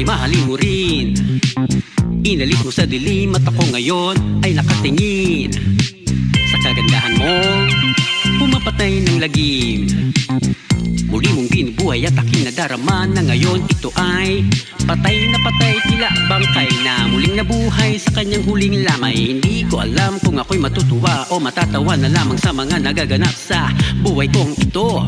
ay mahalin mo rin. Inalis mo sa dilim at ako ngayon ay nakatingin sa kagandahan mo, pumapatay ng lagim. Muli mong binubuhay at aking nadarama na ngayon ito ay patay na patay, tila bangkay na muling nabuhay sa kanyang huling lamay. Hindi ko alam kung ako'y matutuwa o matatawa na lamang sa mga nagaganap sa buhay kong ito.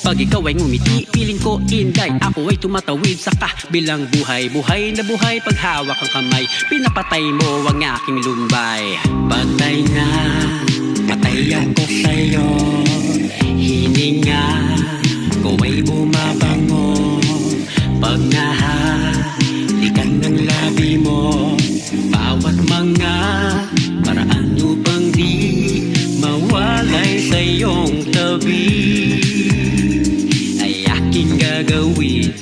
Pag ikaw ay ngumiti, piling ko inday, ako ay tumatawid sa kabilang buhay. Buhay na buhay, pag hawak ang kamay, pinapatay mo ang aking lumbay. Patay na, patay ako sa'yo, hininga ko ay bumabango. Pag nahalikan ng labi mo, bawat mga paraan upang di mawalay sa iyong tabi ay aking gagawin,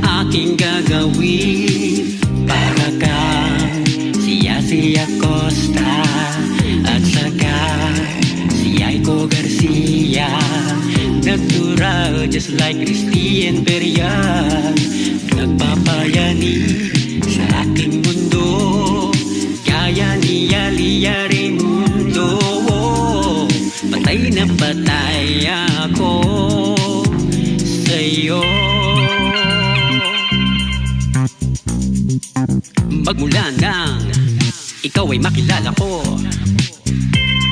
aking gagawin. Para kang si Acosta at saka si Aiko Garcia, natural just like Christian Perian, nagpapayani sa aking mundo, kaya ni Yali-Yari Mundo. Patay na patay ako sa'yo. Magmula nang ikaw ay makilala ko,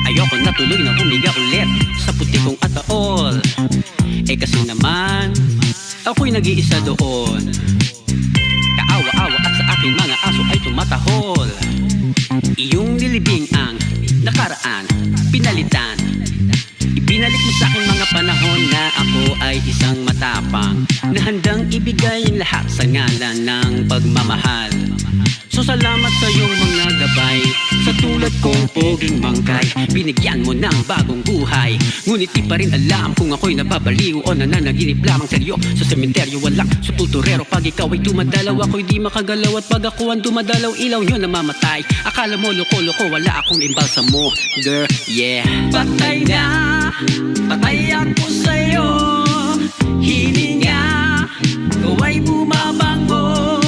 ayoko na tuloy na humiga ulit sa puti kong ataol. Kasi naman ako'y nag-iisa doon, kaawa-awa at sa aking mga aso ay tumatahol. Iyong nilibing ang nakaraan, pinalitan, ibinalik mo sa akin mga panahon na ako ay isang matapang na handang ibigay ang lahat sa ngalan ng pagmamahal. So salamat sa iyong mga gabay, sa tulad kong poging mangkay, binigyan mo ng bagong buhay. Ngunit di pa rin alam kung ako'y nababaliw o nananaginip lamang seryo sa sementeryo. Walang sepulturero pag ikaw ay dumadalaw, ako'y di makagalaw. At pag ako ang dumadalaw, ilaw nyo namamatay. Akala mo loko-loko, wala akong imbalsa mo, girl, yeah. Patay na, patay ako sa'yo, hininga ko ay bumabango.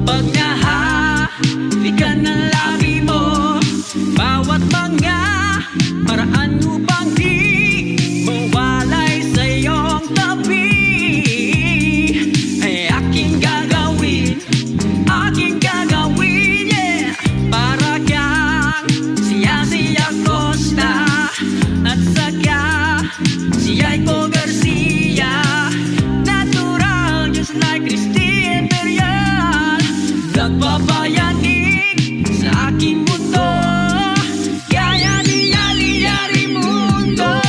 Pag nahalikan ng labi mo, bawat mga paraan upang di mawalay sa iyong tabi ay aking gagawin, yeah. Para kang si Acosta at saka si Aiko Garcia, natural just like Christian Perian, nagpapayanig sa aking mundo, kaya ni Yali-Yari Mundo.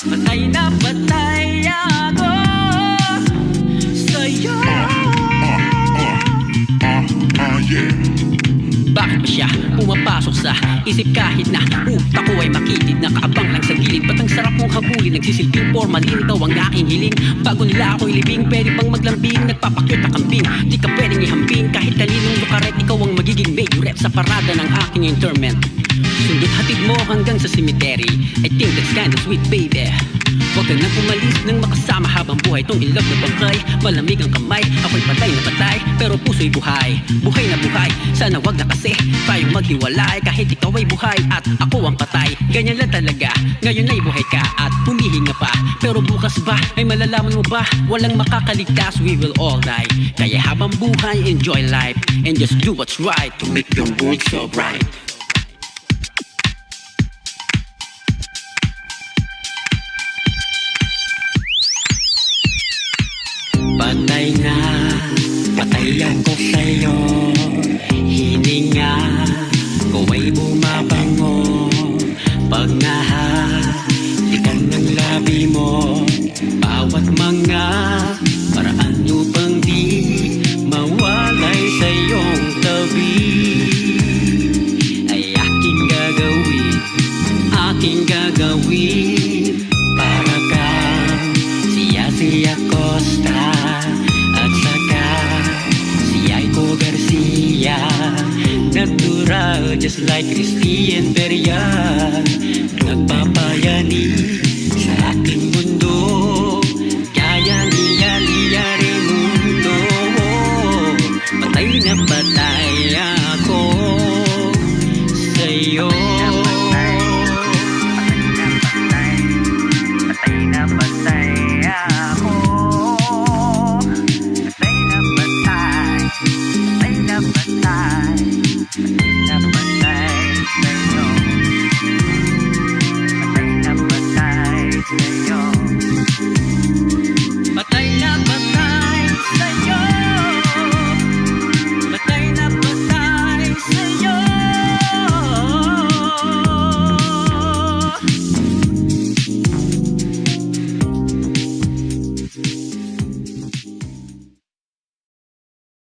Patay na patay ako sa'yo. Bakit ba siya pumapasok sa isip kahit na utak ko ay makitid? Nakaabang lang sa gilid, ba't ang sarap mong habulin? Nagsisilbing formalin, ikaw ang aking hiling. Bago nila ako'y libing, pwede bang maglambing? Nagpapakyut na kambing, di ka pwedeng ihambing. Kahit kaninong lukaret, ikaw ang magiging majorette sa parada ng aking interment. Sundot hatid mo hanggang sa cemetery, I think that's kinda sweet, baby. Huwag ka nang umalis nang makasama habang buhay tong ilog na bangkay. Malamig ang kamay, ako'y patay na patay, pero puso'y buhay, buhay na buhay. Sana wag na kasi tayong maghiwalay, kahit ikaw ay buhay at ako ang patay. Ganyan lang talaga, ngayon ay buhay ka at humihinga pa, pero bukas ba ay malalaman mo ba? Walang makakaligtas, we will all die. Kaya habang buhay, enjoy life and just do what's right to make your world so bright. Patay na, patay ako sa'yo, hininga ko ay bumabango. Pag nahalikan ng labi mo, bawat mga paraan upang di mawalay sa iyong tabi ay aking gagawin, aking gagawin. Para kang si Acosta at saka si Aiko Garcia, natural just like Christian Perian, nagpapayani